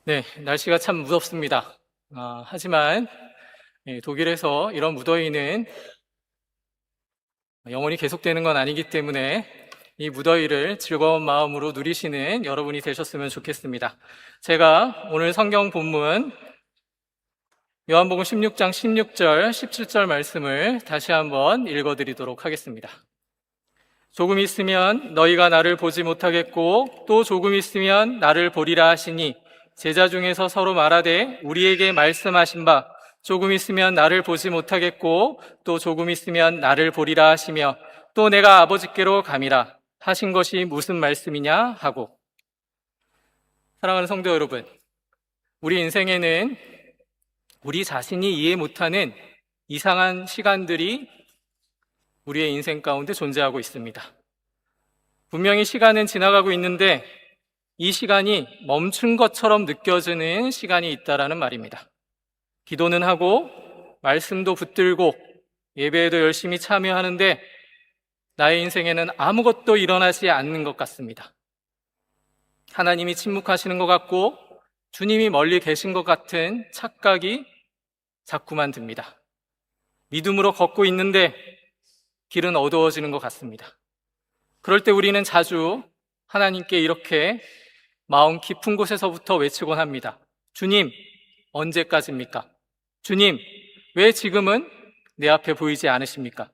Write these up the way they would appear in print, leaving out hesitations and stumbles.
네, 날씨가 참 무섭습니다. 하지만 독일에서 이런 무더위는 영원히 계속되는 건 아니기 때문에 이 무더위를 즐거운 마음으로 누리시는 여러분이 되셨으면 좋겠습니다. 제가 오늘 성경 본문 요한복음 16장 16절, 17절 말씀을 다시 한번 읽어드리도록 하겠습니다. 조금 있으면 너희가 나를 보지 못하겠고 또 조금 있으면 나를 보리라 하시니 제자 중에서 서로 말하되 우리에게 말씀하신 바 조금 있으면 나를 보지 못하겠고 또 조금 있으면 나를 보리라 하시며 또 내가 아버지께로 감이라 하신 것이 무슨 말씀이냐 하고. 사랑하는 성도 여러분, 우리 인생에는 우리 자신이 이해 못하는 이상한 시간들이 우리의 인생 가운데 존재하고 있습니다. 분명히 시간은 지나가고 있는데 이 시간이 멈춘 것처럼 느껴지는 시간이 있다라는 말입니다. 기도는 하고 말씀도 붙들고 예배에도 열심히 참여하는데 나의 인생에는 아무것도 일어나지 않는 것 같습니다. 하나님이 침묵하시는 것 같고 주님이 멀리 계신 것 같은 착각이 자꾸만 듭니다. 믿음으로 걷고 있는데 길은 어두워지는 것 같습니다. 그럴 때 우리는 자주 하나님께 이렇게 마음 깊은 곳에서부터 외치곤 합니다. 주님, 언제까지입니까? 주님, 왜 지금은 내 앞에 보이지 않으십니까?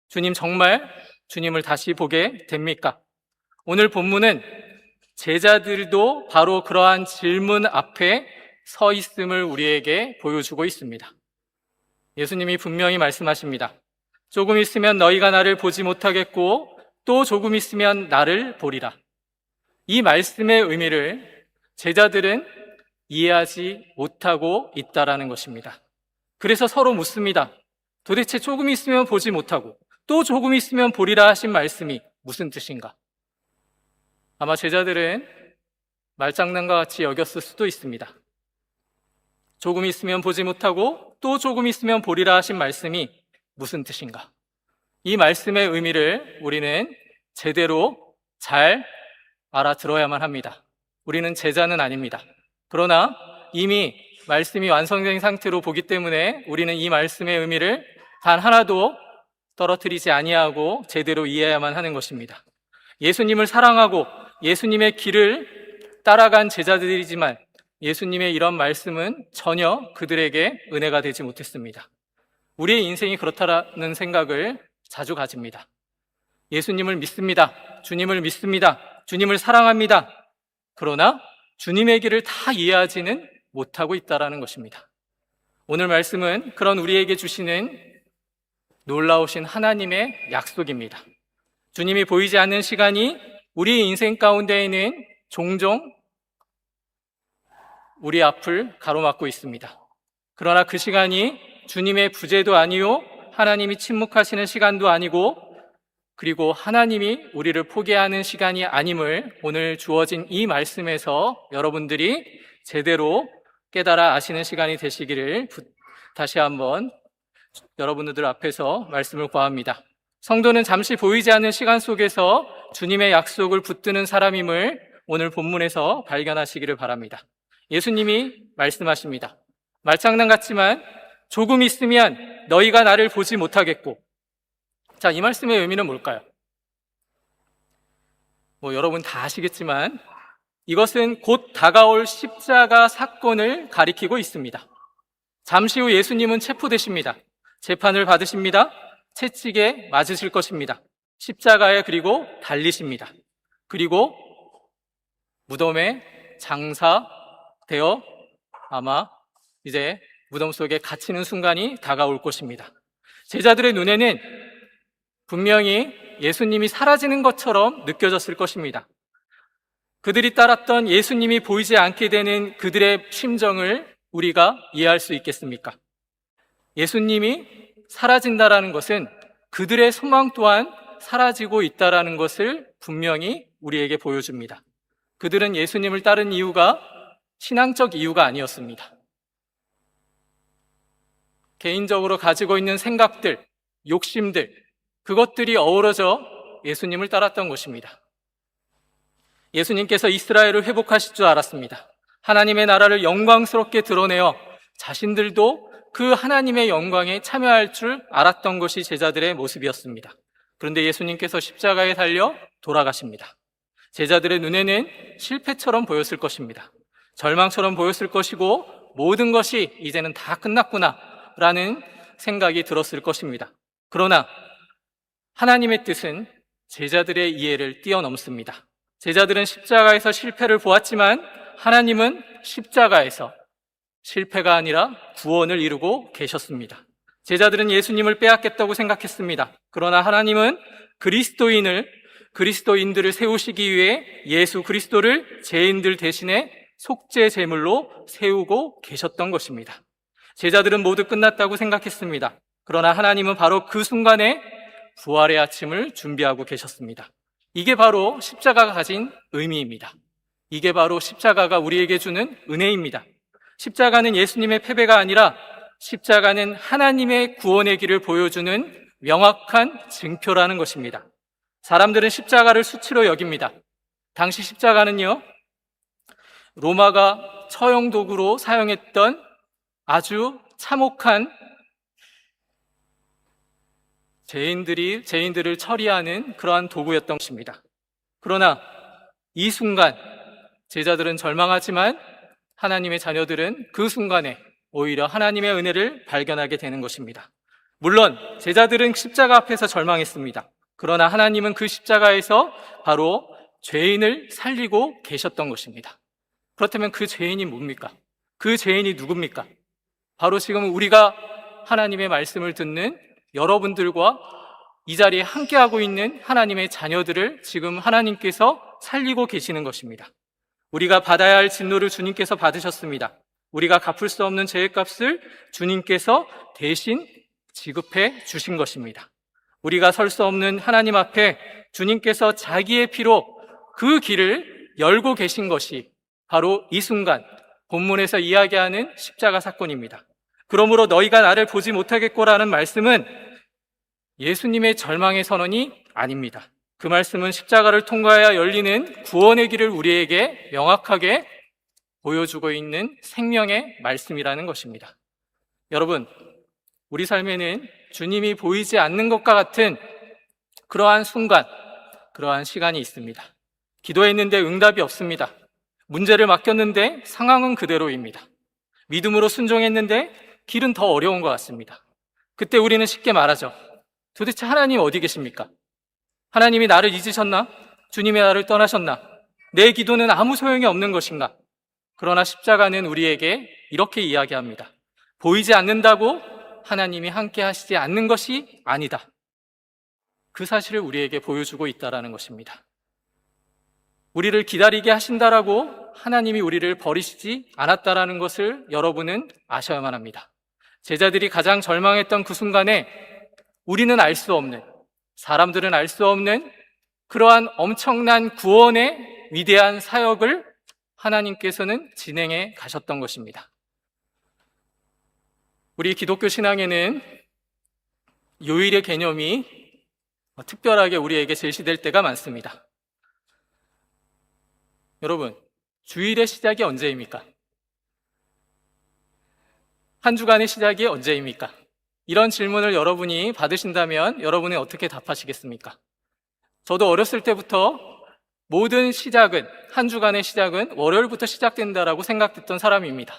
주님, 정말 주님을 다시 보게 됩니까? 오늘 본문은 제자들도 바로 그러한 질문 앞에 서 있음을 우리에게 보여주고 있습니다. 예수님이 분명히 말씀하십니다. 조금 있으면 너희가 나를 보지 못하겠고 또 조금 있으면 나를 보리라. 이 말씀의 의미를 제자들은 이해하지 못하고 있다라는 것입니다. 그래서 서로 묻습니다. 도대체 조금 있으면 보지 못하고 또 조금 있으면 보리라 하신 말씀이 무슨 뜻인가? 아마 제자들은 말장난과 같이 여겼을 수도 있습니다. 조금 있으면 보지 못하고 또 조금 있으면 보리라 하신 말씀이 무슨 뜻인가? 이 말씀의 의미를 우리는 제대로 잘 알아들어야만 합니다. 우리는 제자는 아닙니다. 그러나 이미 말씀이 완성된 상태로 보기 때문에 우리는 이 말씀의 의미를 단 하나도 떨어뜨리지 아니하고 제대로 이해해야만 하는 것입니다. 예수님을 사랑하고 예수님의 길을 따라간 제자들이지만 예수님의 이런 말씀은 전혀 그들에게 은혜가 되지 못했습니다. 우리의 인생이 그렇다라는 생각을 자주 가집니다. 예수님을 믿습니다. 주님을 믿습니다. 주님을 사랑합니다. 그러나 주님의 길을 다 이해하지는 못하고 있다는 것입니다. 오늘 말씀은 그런 우리에게 주시는 놀라우신 하나님의 약속입니다. 주님이 보이지 않는 시간이 우리 인생 가운데에는 종종 우리 앞을 가로막고 있습니다. 그러나 그 시간이 주님의 부재도 아니요 하나님이 침묵하시는 시간도 아니고 그리고 하나님이 우리를 포기하는 시간이 아님을 오늘 주어진 이 말씀에서 여러분들이 제대로 깨달아 아시는 시간이 되시기를 다시 한번 여러분들 앞에서 말씀을 구합니다. 성도는 잠시 보이지 않는 시간 속에서 주님의 약속을 붙드는 사람임을 오늘 본문에서 발견하시기를 바랍니다. 예수님이 말씀하십니다. 말장난 같지만 조금 있으면 너희가 나를 보지 못하겠고. 자, 이 말씀의 의미는 뭘까요? 여러분 다 아시겠지만 이것은 곧 다가올 십자가 사건을 가리키고 있습니다. 잠시 후 예수님은 체포되십니다. 재판을 받으십니다. 채찍에 맞으실 것입니다. 십자가에 그리고 달리십니다. 그리고 무덤에 장사되어 아마 이제 무덤 속에 갇히는 순간이 다가올 것입니다. 제자들의 눈에는 분명히 예수님이 사라지는 것처럼 느껴졌을 것입니다. 그들이 따랐던 예수님이 보이지 않게 되는 그들의 심정을 우리가 이해할 수 있겠습니까? 예수님이 사라진다라는 것은 그들의 소망 또한 사라지고 있다라는 것을 분명히 우리에게 보여줍니다. 그들은 예수님을 따른 이유가 신앙적 이유가 아니었습니다. 개인적으로 가지고 있는 생각들, 욕심들, 그것들이 어우러져 예수님을 따랐던 것입니다. 예수님께서 이스라엘을 회복하실 줄 알았습니다. 하나님의 나라를 영광스럽게 드러내어 자신들도 그 하나님의 영광에 참여할 줄 알았던 것이 제자들의 모습이었습니다. 그런데 예수님께서 십자가에 달려 돌아가십니다. 제자들의 눈에는 실패처럼 보였을 것입니다. 절망처럼 보였을 것이고 모든 것이 이제는 다 끝났구나 라는 생각이 들었을 것입니다. 그러나 하나님의 뜻은 제자들의 이해를 뛰어넘습니다. 제자들은 십자가에서 실패를 보았지만 하나님은 십자가에서 실패가 아니라 구원을 이루고 계셨습니다. 제자들은 예수님을 빼앗겠다고 생각했습니다. 그러나 하나님은 그리스도인들을 세우시기 위해 예수 그리스도를 죄인들 대신에 속죄 제물로 세우고 계셨던 것입니다. 제자들은 모두 끝났다고 생각했습니다. 그러나 하나님은 바로 그 순간에 부활의 아침을 준비하고 계셨습니다. 이게 바로 십자가가 가진 의미입니다. 이게 바로 십자가가 우리에게 주는 은혜입니다. 십자가는 예수님의 패배가 아니라 십자가는 하나님의 구원의 길을 보여주는 명확한 증표라는 것입니다. 사람들은 십자가를 수치로 여깁니다. 당시 십자가는요, 로마가 처형도구로 사용했던 아주 참혹한 죄인들을 처리하는 그러한 도구였던 것입니다. 그러나 이 순간 제자들은 절망하지만 하나님의 자녀들은 그 순간에 오히려 하나님의 은혜를 발견하게 되는 것입니다. 물론 제자들은 십자가 앞에서 절망했습니다. 그러나 하나님은 그 십자가에서 바로 죄인을 살리고 계셨던 것입니다. 그렇다면 그 죄인이 뭡니까? 그 죄인이 누굽니까? 바로 지금 우리가 하나님의 말씀을 듣는 여러분들과 이 자리에 함께하고 있는 하나님의 자녀들을 지금 하나님께서 살리고 계시는 것입니다. 우리가 받아야 할 진노를 주님께서 받으셨습니다. 우리가 갚을 수 없는 죄값을 주님께서 대신 지급해 주신 것입니다. 우리가 설 수 없는 하나님 앞에 주님께서 자기의 피로 그 길을 열고 계신 것이 바로 이 순간 본문에서 이야기하는 십자가 사건입니다. 그러므로 너희가 나를 보지 못하겠고라는 말씀은 예수님의 절망의 선언이 아닙니다. 그 말씀은 십자가를 통과해야 열리는 구원의 길을 우리에게 명확하게 보여주고 있는 생명의 말씀이라는 것입니다. 여러분, 우리 삶에는 주님이 보이지 않는 것과 같은 그러한 순간, 그러한 시간이 있습니다. 기도했는데 응답이 없습니다. 문제를 맡겼는데 상황은 그대로입니다. 믿음으로 순종했는데 길은 더 어려운 것 같습니다. 그때 우리는 쉽게 말하죠. 도대체 하나님 어디 계십니까? 하나님이 나를 잊으셨나? 주님이 나를 떠나셨나? 내 기도는 아무 소용이 없는 것인가? 그러나 십자가는 우리에게 이렇게 이야기합니다. 보이지 않는다고 하나님이 함께 하시지 않는 것이 아니다. 그 사실을 우리에게 보여주고 있다는 것입니다. 우리를 기다리게 하신다라고 하나님이 우리를 버리시지 않았다라는 것을 여러분은 아셔야만 합니다. 제자들이 가장 절망했던 그 순간에 우리는 알 수 없는, 사람들은 알 수 없는 그러한 엄청난 구원의 위대한 사역을 하나님께서는 진행해 가셨던 것입니다. 우리 기독교 신앙에는 요일의 개념이 특별하게 우리에게 제시될 때가 많습니다. 여러분, 주일의 시작이 언제입니까? 한 주간의 시작이 언제입니까? 이런 질문을 여러분이 받으신다면 여러분은 어떻게 답하시겠습니까? 저도 어렸을 때부터 모든 시작은, 한 주간의 시작은 월요일부터 시작된다라고 생각했던 사람입니다.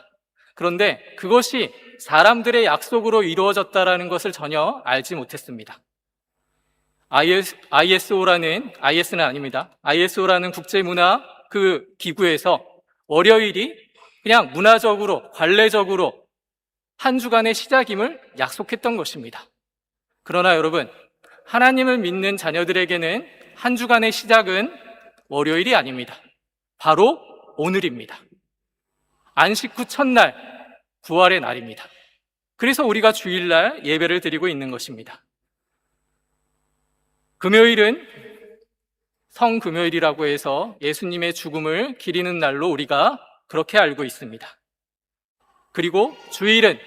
그런데 그것이 사람들의 약속으로 이루어졌다라는 것을 전혀 알지 못했습니다. ISO는 아닙니다. ISO라는 국제문화 그 기구에서 월요일이 그냥 문화적으로, 관례적으로 한 주간의 시작임을 약속했던 것입니다. 그러나 여러분, 하나님을 믿는 자녀들에게는 한 주간의 시작은 월요일이 아닙니다. 바로 오늘입니다. 안식 후 첫날, 부활의 날입니다. 그래서 우리가 주일날 예배를 드리고 있는 것입니다. 금요일은 성금요일이라고 해서 예수님의 죽음을 기리는 날로 우리가 그렇게 알고 있습니다. 그리고 주일은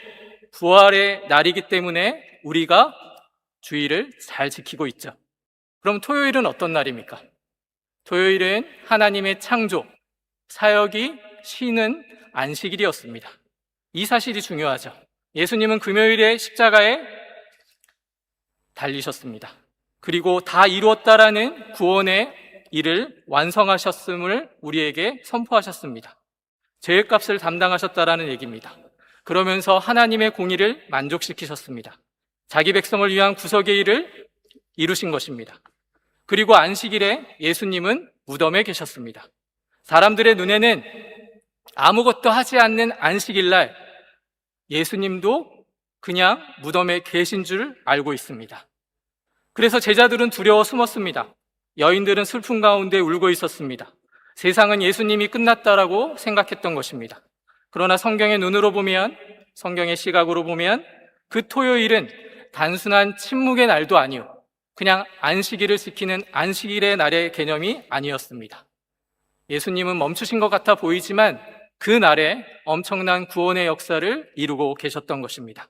부활의 날이기 때문에 우리가 주일을 잘 지키고 있죠. 그럼 토요일은 어떤 날입니까? 토요일은 하나님의 창조, 사역이 쉬는 안식일이었습니다. 이 사실이 중요하죠. 예수님은 금요일에 십자가에 달리셨습니다. 그리고 다 이루었다라는 구원의 일을 완성하셨음을 우리에게 선포하셨습니다. 죄의 값을 담당하셨다라는 얘기입니다. 그러면서 하나님의 공의를 만족시키셨습니다. 자기 백성을 위한 구속의 일을 이루신 것입니다. 그리고 안식일에 예수님은 무덤에 계셨습니다. 사람들의 눈에는 아무것도 하지 않는 안식일날 예수님도 그냥 무덤에 계신 줄 알고 있습니다. 그래서 제자들은 두려워 숨었습니다. 여인들은 슬픔 가운데 울고 있었습니다. 세상은 예수님이 끝났다라고 생각했던 것입니다. 그러나 성경의 눈으로 보면, 성경의 시각으로 보면 그 토요일은 단순한 침묵의 날도 아니요, 그냥 안식일을 지키는 안식일의 날의 개념이 아니었습니다. 예수님은 멈추신 것 같아 보이지만 그 날에 엄청난 구원의 역사를 이루고 계셨던 것입니다.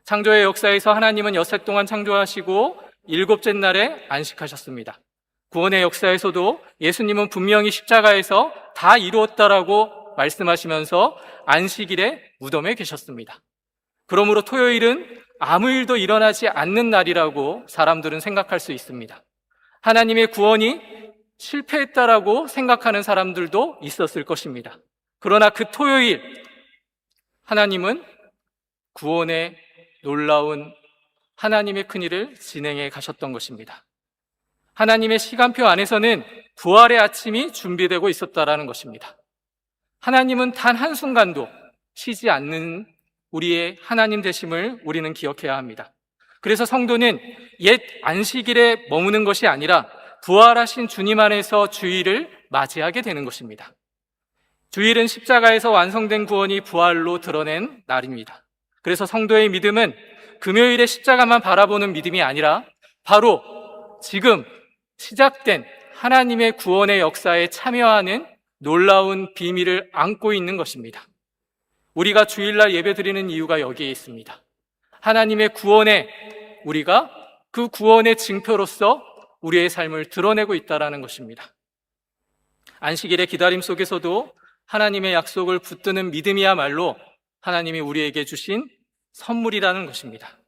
창조의 역사에서 하나님은 엿새 동안 창조하시고 일곱째 날에 안식하셨습니다. 구원의 역사에서도 예수님은 분명히 십자가에서 다 이루었다라고 말씀하시면서 안식일에 무덤에 계셨습니다. 그러므로 토요일은 아무 일도 일어나지 않는 날이라고 사람들은 생각할 수 있습니다. 하나님의 구원이 실패했다라고 생각하는 사람들도 있었을 것입니다. 그러나 그 토요일 하나님은 구원의 놀라운 하나님의 큰일을 진행해 가셨던 것입니다. 하나님의 시간표 안에서는 부활의 아침이 준비되고 있었다라는 것입니다. 하나님은 단 한순간도 쉬지 않는 우리의 하나님 되심을 우리는 기억해야 합니다. 그래서 성도는 옛 안식일에 머무는 것이 아니라 부활하신 주님 안에서 주일을 맞이하게 되는 것입니다. 주일은 십자가에서 완성된 구원이 부활로 드러낸 날입니다. 그래서 성도의 믿음은 금요일에 십자가만 바라보는 믿음이 아니라 바로 지금 시작된 하나님의 구원의 역사에 참여하는 놀라운 비밀을 안고 있는 것입니다. 우리가 주일날 예배드리는 이유가 여기에 있습니다. 하나님의 구원에 우리가 그 구원의 증표로서 우리의 삶을 드러내고 있다는 것입니다. 안식일의 기다림 속에서도 하나님의 약속을 붙드는 믿음이야말로 하나님이 우리에게 주신 선물이라는 것입니다.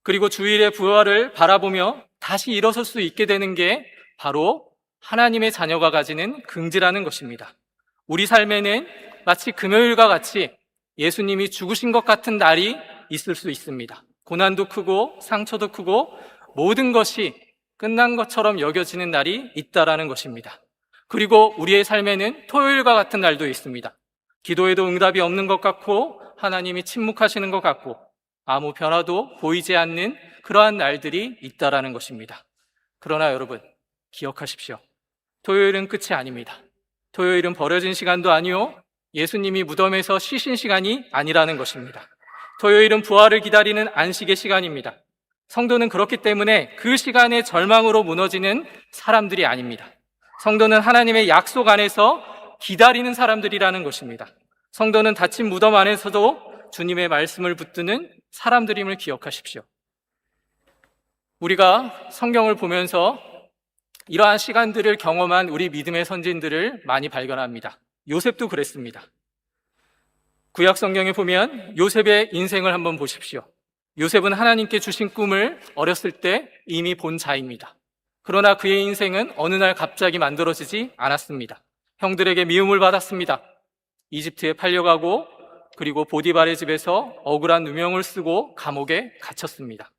그리고 주일의 부활을 바라보며 다시 일어설 수 있게 되는 게 바로 하나님의 자녀가 가지는 긍지라는 것입니다. 우리 삶에는 마치 금요일과 같이 예수님이 죽으신 것 같은 날이 있을 수 있습니다. 고난도 크고 상처도 크고 모든 것이 끝난 것처럼 여겨지는 날이 있다라는 것입니다. 그리고 우리의 삶에는 토요일과 같은 날도 있습니다. 기도에도 응답이 없는 것 같고 하나님이 침묵하시는 것 같고 아무 변화도 보이지 않는 그러한 날들이 있다라는 것입니다. 그러나 여러분 기억하십시오. 토요일은 끝이 아닙니다. 토요일은 버려진 시간도 아니요, 예수님이 무덤에서 쉬신 시간이 아니라는 것입니다. 토요일은 부활을 기다리는 안식의 시간입니다. 성도는 그렇기 때문에 그 시간에 절망으로 무너지는 사람들이 아닙니다. 성도는 하나님의 약속 안에서 기다리는 사람들이라는 것입니다. 성도는 닫힌 무덤 안에서도 주님의 말씀을 붙드는 사람들임을 기억하십시오. 우리가 성경을 보면서 이러한 시간들을 경험한 우리 믿음의 선진들을 많이 발견합니다. 요셉도 그랬습니다. 구약 성경에 보면 요셉의 인생을 한번 보십시오. 요셉은 하나님께 주신 꿈을 어렸을 때 이미 본 자입니다. 그러나 그의 인생은 어느 날 갑자기 만들어지지 않았습니다. 형들에게 미움을 받았습니다. 이집트에 팔려가고 그리고 보디발의 집에서 억울한 누명을 쓰고 감옥에 갇혔습니다.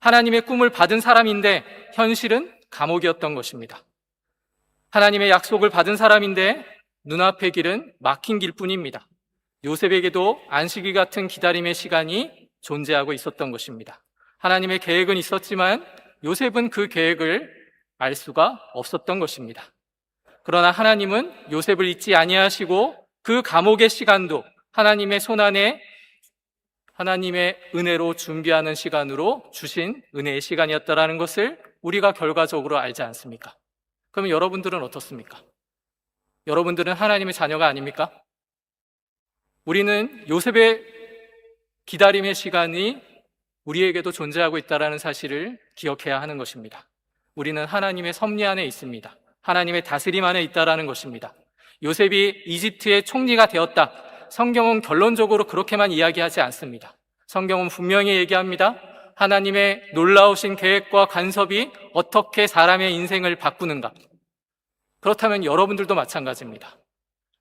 하나님의 꿈을 받은 사람인데 현실은 감옥이었던 것입니다. 하나님의 약속을 받은 사람인데 눈앞의 길은 막힌 길뿐입니다. 요셉에게도 안식일 같은 기다림의 시간이 존재하고 있었던 것입니다. 하나님의 계획은 있었지만 요셉은 그 계획을 알 수가 없었던 것입니다. 그러나 하나님은 요셉을 잊지 아니하시고 그 감옥의 시간도 하나님의 손안에 하나님의 은혜로 준비하는 시간으로 주신 은혜의 시간이었다라는 것을 우리가 결과적으로 알지 않습니까? 그러면 여러분들은 어떻습니까? 여러분들은 하나님의 자녀가 아닙니까? 우리는 요셉의 기다림의 시간이 우리에게도 존재하고 있다는 사실을 기억해야 하는 것입니다. 우리는 하나님의 섭리 안에 있습니다. 하나님의 다스림 안에 있다는 것입니다. 요셉이 이집트의 총리가 되었다. 성경은 결론적으로 그렇게만 이야기하지 않습니다. 성경은 분명히 얘기합니다. 하나님의 놀라우신 계획과 간섭이 어떻게 사람의 인생을 바꾸는가. 그렇다면 여러분들도 마찬가지입니다.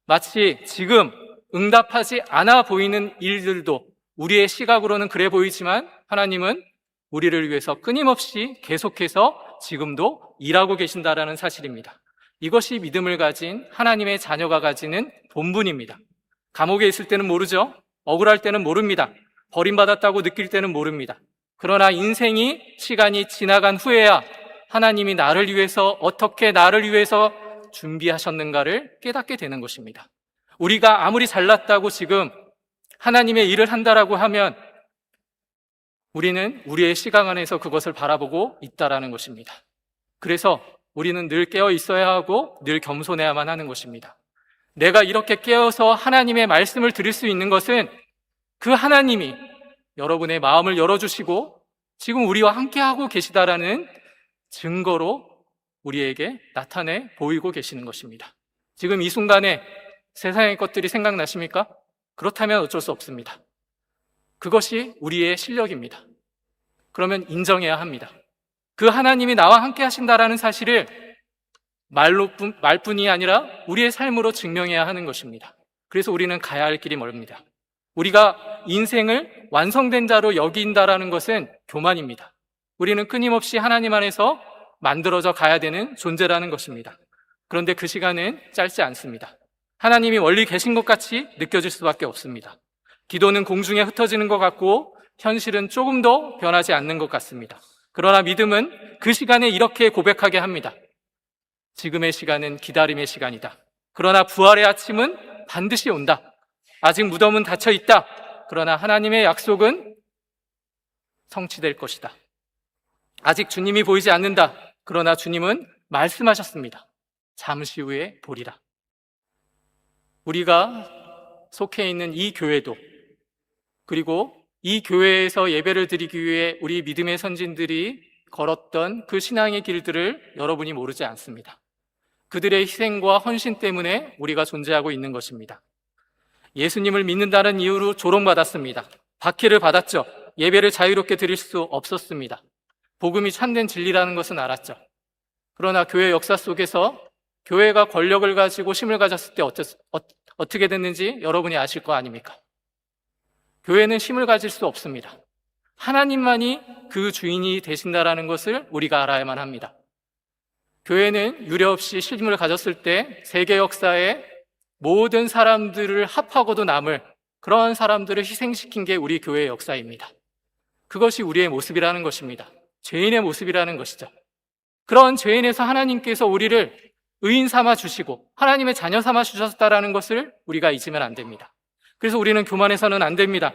마치 지금 응답하지 않아 보이는 일들도 우리의 시각으로는 그래 보이지만 하나님은 우리를 위해서 끊임없이 계속해서 지금도 일하고 계신다라는 사실입니다. 이것이 믿음을 가진 하나님의 자녀가 가지는 본분입니다. 감옥에 있을 때는 모르죠. 억울할 때는 모릅니다. 버림받았다고 느낄 때는 모릅니다. 그러나 인생이 시간이 지나간 후에야 하나님이 나를 위해서 어떻게 나를 위해서 준비하셨는가를 깨닫게 되는 것입니다. 우리가 아무리 잘났다고 지금 하나님의 일을 한다라고 하면 우리는 우리의 시각 안에서 그것을 바라보고 있다라는 것입니다. 그래서 우리는 늘 깨어 있어야 하고 늘 겸손해야만 하는 것입니다. 내가 이렇게 깨어서 하나님의 말씀을 들을 수 있는 것은 그 하나님이 여러분의 마음을 열어주시고 지금 우리와 함께하고 계시다라는 증거로 우리에게 나타내 보이고 계시는 것입니다. 지금 이 순간에 세상의 것들이 생각나십니까? 그렇다면 어쩔 수 없습니다. 그것이 우리의 실력입니다. 그러면 인정해야 합니다. 그 하나님이 나와 함께 하신다라는 사실을 말뿐이 아니라 우리의 삶으로 증명해야 하는 것입니다. 그래서 우리는 가야 할 길이 멀습니다. 우리가 인생을 완성된 자로 여긴다라는 것은 교만입니다. 우리는 끊임없이 하나님 안에서 만들어져 가야 되는 존재라는 것입니다. 그런데 그 시간은 짧지 않습니다. 하나님이 멀리 계신 것 같이 느껴질 수밖에 없습니다. 기도는 공중에 흩어지는 것 같고 현실은 조금도 변하지 않는 것 같습니다. 그러나 믿음은 그 시간에 이렇게 고백하게 합니다. 지금의 시간은 기다림의 시간이다. 그러나 부활의 아침은 반드시 온다. 아직 무덤은 닫혀 있다. 그러나 하나님의 약속은 성취될 것이다. 아직 주님이 보이지 않는다. 그러나 주님은 말씀하셨습니다. 잠시 후에 보리라. 우리가 속해 있는 이 교회도 그리고 이 교회에서 예배를 드리기 위해 우리 믿음의 선진들이 걸었던 그 신앙의 길들을 여러분이 모르지 않습니다. 그들의 희생과 헌신 때문에 우리가 존재하고 있는 것입니다. 예수님을 믿는다는 이유로 조롱받았습니다. 박해를 받았죠. 예배를 자유롭게 드릴 수 없었습니다. 복음이 참된 진리라는 것은 알았죠. 그러나 교회 역사 속에서 교회가 권력을 가지고 힘을 가졌을 때 어떻게 됐는지 여러분이 아실 거 아닙니까? 교회는 힘을 가질 수 없습니다. 하나님만이 그 주인이 되신다라는 것을 우리가 알아야만 합니다. 교회는 유례없이 힘을 가졌을 때 세계 역사에 모든 사람들을 합하고도 남을 그런 사람들을 희생시킨 게 우리 교회의 역사입니다. 그것이 우리의 모습이라는 것입니다. 죄인의 모습이라는 것이죠. 그런 죄인에서 하나님께서 우리를 의인 삼아 주시고 하나님의 자녀 삼아 주셨다라는 것을 우리가 잊으면 안 됩니다. 그래서 우리는 교만해서는 안 됩니다.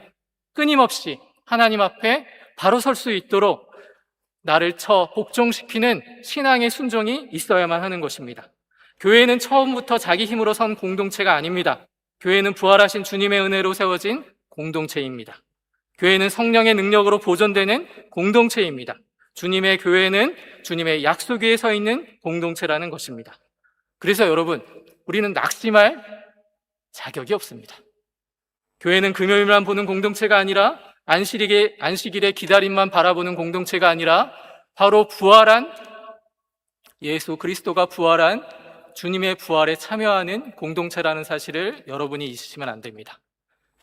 끊임없이 하나님 앞에 바로 설 수 있도록 나를 복종시키는 신앙의 순종이 있어야만 하는 것입니다. 교회는 처음부터 자기 힘으로 선 공동체가 아닙니다. 교회는 부활하신 주님의 은혜로 세워진 공동체입니다. 교회는 성령의 능력으로 보존되는 공동체입니다. 주님의 교회는 주님의 약속 위에 서 있는 공동체라는 것입니다. 그래서 여러분, 우리는 낙심할 자격이 없습니다. 교회는 금요일만 보는 공동체가 아니라 안식일의 기다림만 바라보는 공동체가 아니라 바로 부활한 예수 그리스도가 부활한 주님의 부활에 참여하는 공동체라는 사실을 여러분이 잊으시면 안 됩니다.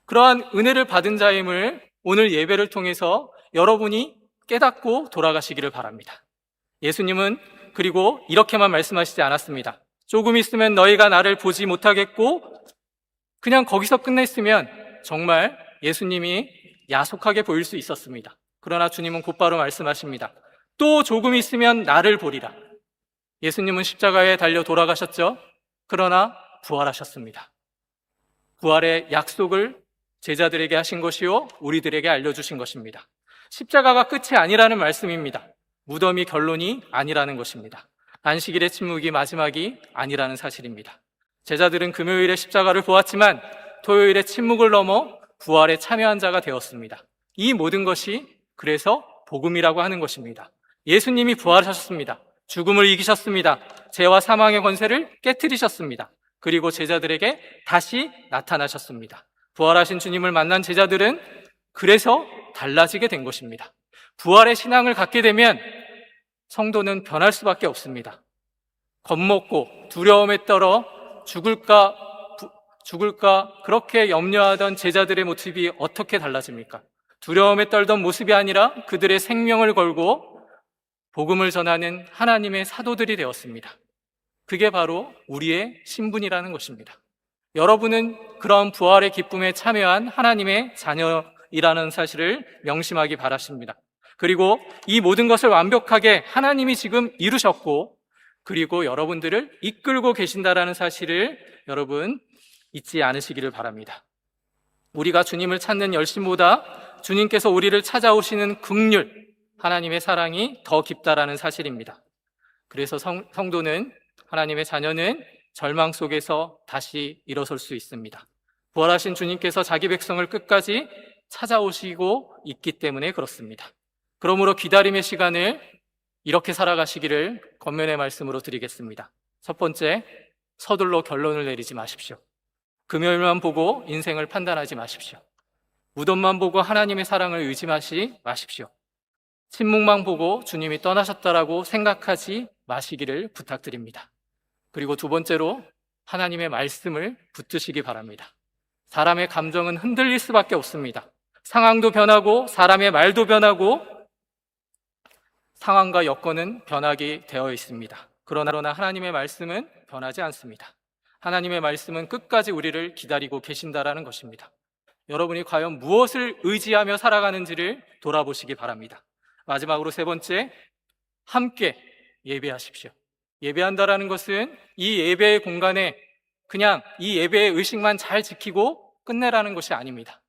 그러한 은혜를 받은 자임을 오늘 예배를 통해서 여러분이 깨닫고 돌아가시기를 바랍니다. 예수님은 그리고 이렇게만 말씀하시지 않았습니다. 조금 있으면 너희가 나를 보지 못하겠고 그냥 거기서 끝냈으면 정말 예수님이 야속하게 보일 수 있었습니다. 그러나 주님은 곧바로 말씀하십니다. 또 조금 있으면 나를 보리라. 예수님은 십자가에 달려 돌아가셨죠. 그러나 부활하셨습니다. 부활의 약속을 제자들에게 하신 것이요 우리들에게 알려주신 것입니다. 십자가가 끝이 아니라는 말씀입니다. 무덤이 결론이 아니라는 것입니다. 안식일의 침묵이 마지막이 아니라는 사실입니다. 제자들은 금요일에 십자가를 보았지만 토요일에 침묵을 넘어 부활에 참여한 자가 되었습니다. 이 모든 것이 그래서 복음이라고 하는 것입니다. 예수님이 부활하셨습니다. 죽음을 이기셨습니다. 죄와 사망의 권세를 깨트리셨습니다. 그리고 제자들에게 다시 나타나셨습니다. 부활하신 주님을 만난 제자들은 그래서 달라지게 된 것입니다. 부활의 신앙을 갖게 되면 성도는 변할 수밖에 없습니다. 겁먹고 두려움에 떨어 죽을까 그렇게 염려하던 제자들의 모습이 어떻게 달라집니까? 두려움에 떨던 모습이 아니라 그들의 생명을 걸고 복음을 전하는 하나님의 사도들이 되었습니다. 그게 바로 우리의 신분이라는 것입니다. 여러분은 그런 부활의 기쁨에 참여한 하나님의 자녀이라는 사실을 명심하기 바랍니다. 그리고 이 모든 것을 완벽하게 하나님이 지금 이루셨고, 그리고 여러분들을 이끌고 계신다라는 사실을 여러분 잊지 않으시기를 바랍니다. 우리가 주님을 찾는 열심보다 주님께서 우리를 찾아오시는 긍휼, 하나님의 사랑이 더 깊다라는 사실입니다. 그래서 성도는, 하나님의 자녀는 절망 속에서 다시 일어설 수 있습니다. 부활하신 주님께서 자기 백성을 끝까지 찾아오시고 있기 때문에 그렇습니다. 그러므로 기다림의 시간을 이렇게 살아가시기를 권면의 말씀으로 드리겠습니다. 첫 번째, 서둘러 결론을 내리지 마십시오. 금요일만 보고 인생을 판단하지 마십시오. 무덤만 보고 하나님의 사랑을 의지하지 마십시오. 침묵만 보고 주님이 떠나셨다라고 생각하지 마시기를 부탁드립니다. 그리고 두 번째로 하나님의 말씀을 붙드시기 바랍니다. 사람의 감정은 흔들릴 수밖에 없습니다. 상황도 변하고 사람의 말도 변하고 상황과 여건은 변하게 되어 있습니다. 그러나 하나님의 말씀은 변하지 않습니다. 하나님의 말씀은 끝까지 우리를 기다리고 계신다라는 것입니다. 여러분이 과연 무엇을 의지하며 살아가는지를 돌아보시기 바랍니다. 마지막으로 세 번째, 함께 예배하십시오. 예배한다라는 것은 이 예배의 공간에 그냥 이 예배의 의식만 잘 지키고 끝내라는 것이 아닙니다.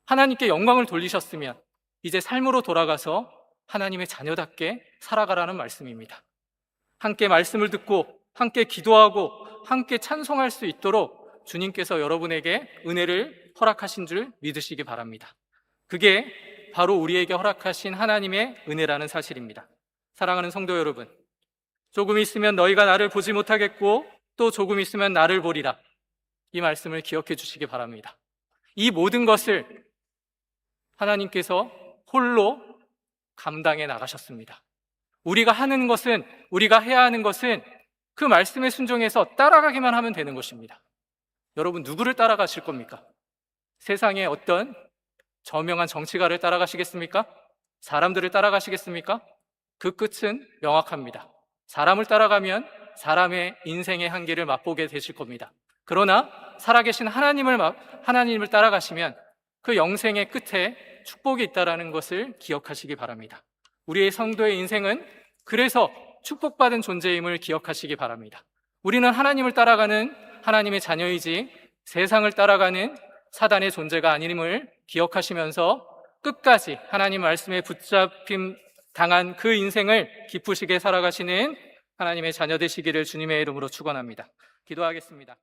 하나님께 영광을 돌리셨으면 이제 삶으로 돌아가서 하나님의 자녀답게 살아가라는 말씀입니다. 함께 말씀을 듣고 함께 기도하고 함께 찬송할 수 있도록 주님께서 여러분에게 은혜를 허락하신 줄 믿으시기 바랍니다. 그게 바로 우리에게 허락하신 하나님의 은혜라는 사실입니다. 사랑하는 성도 여러분, 조금 있으면 너희가 나를 보지 못하겠고 또 조금 있으면 나를 보리라. 이 말씀을 기억해 주시기 바랍니다. 이 모든 것을 하나님께서 홀로 감당해 나가셨습니다. 우리가 하는 것은, 우리가 해야 하는 것은 그 말씀에 순종해서 따라가기만 하면 되는 것입니다. 여러분, 누구를 따라가실 겁니까? 세상의 어떤 저명한 정치가를 따라가시겠습니까? 사람들을 따라가시겠습니까? 그 끝은 명확합니다. 사람을 따라가면 사람의 인생의 한계를 맛보게 되실 겁니다. 그러나 살아계신 하나님을 따라가시면 그 영생의 끝에 축복이 있다는 것을 기억하시기 바랍니다. 우리의 성도의 인생은 그래서 축복받은 존재임을 기억하시기 바랍니다. 우리는 하나님을 따라가는 하나님의 자녀이지 세상을 따라가는 사단의 존재가 아님을 기억하시면서 끝까지 하나님 말씀에 붙잡힘 당한 그 인생을 기쁘시게 살아가시는 하나님의 자녀 되시기를 주님의 이름으로 축원합니다. 기도하겠습니다.